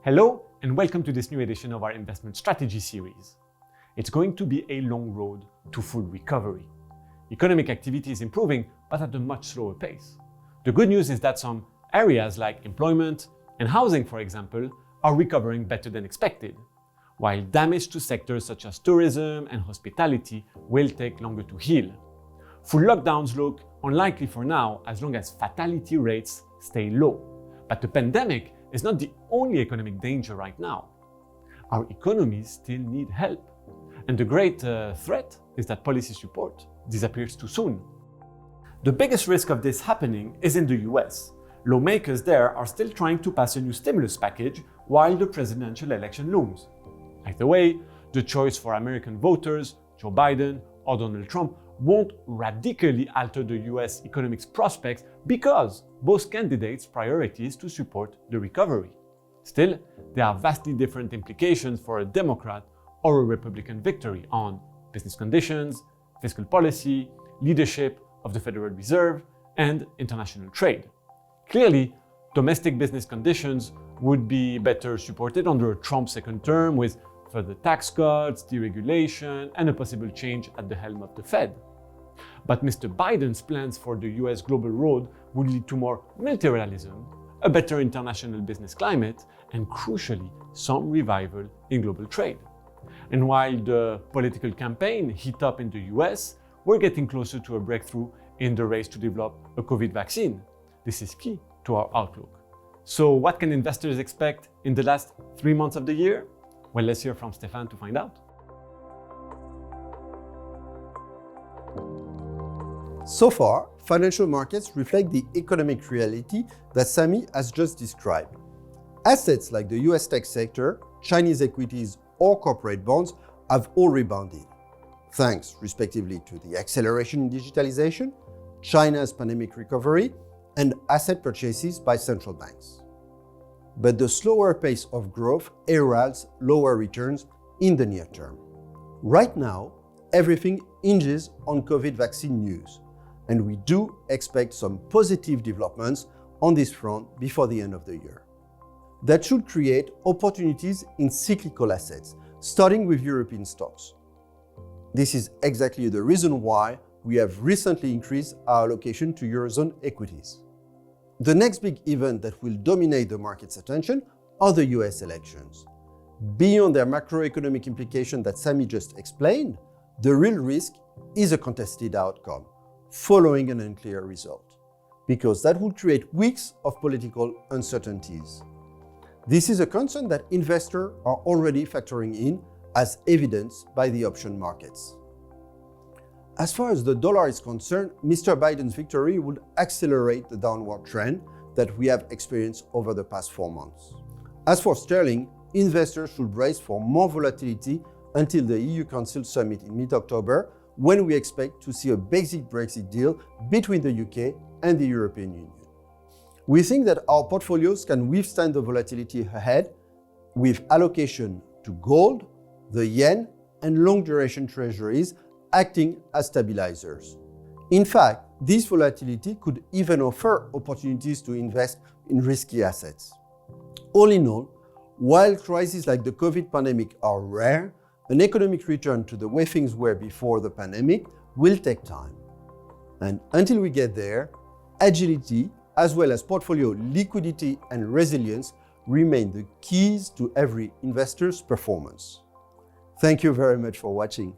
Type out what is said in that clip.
Hello and welcome to this new edition of our investment strategy series. It's going to be a long road to full recovery. Economic activity is improving, but at a much slower pace. The good news is that some areas like employment and housing, for example, are recovering better than expected, while damage to sectors such as tourism and hospitality will take longer to heal. Full lockdowns look unlikely for now as long as fatality rates stay low. But the pandemic is not the only economic danger right now. Our economies still need help. And the great threat is that policy support disappears too soon. The biggest risk of this happening is in the US. Lawmakers there are still trying to pass a new stimulus package while the presidential election looms. Either way, the choice for American voters, Joe Biden or Donald Trump, won't radically alter the US economic prospects because both candidates' priorities to support the recovery. Still, there are vastly different implications for a Democrat or a Republican victory on business conditions, fiscal policy, leadership of the Federal Reserve, and international trade. Clearly, domestic business conditions would be better supported under a Trump second term with further tax cuts, deregulation, and a possible change at the helm of the Fed. But Mr. Biden's plans for the US global road would lead to more multilateralism, a better international business climate, and crucially, some revival in global trade. And while the political campaign heat up in the US, we're getting closer to a breakthrough in the race to develop a COVID vaccine. This is key to our outlook. So what can investors expect in the last 3 months of the year? Well, let's hear from Stéphane to find out. So far, financial markets reflect the economic reality that Samy has just described. Assets like the US tech sector, Chinese equities, or corporate bonds have all rebounded, thanks respectively to the acceleration in digitalization, China's pandemic recovery, and asset purchases by central banks. But the slower pace of growth heralds lower returns in the near term. Right now, everything hinges on COVID vaccine news, and we do expect some positive developments on this front before the end of the year. That should create opportunities in cyclical assets, starting with European stocks. This is exactly the reason why we have recently increased our allocation to Eurozone equities. The next big event that will dominate the market's attention are the US elections. Beyond their macroeconomic implication that Samy just explained, the real risk is a contested outcome following an unclear result, because that would create weeks of political uncertainties. This is a concern that investors are already factoring in, as evidenced by the option markets. As far as the dollar is concerned, Mr. Biden's victory would accelerate the downward trend that we have experienced over the past 4 months. As for sterling, investors should brace for more volatility until the EU Council summit in mid-October, when we expect to see a basic Brexit deal between the UK and the European Union. We think that our portfolios can withstand the volatility ahead with allocation to gold, the yen, and long-duration treasuries acting as stabilizers. In fact, this volatility could even offer opportunities to invest in risky assets. All in all, while crises like the COVID pandemic are rare, an economic return to the way things were before the pandemic will take time. And until we get there, agility, as well as portfolio liquidity and resilience, remain the keys to every investor's performance. Thank you very much for watching.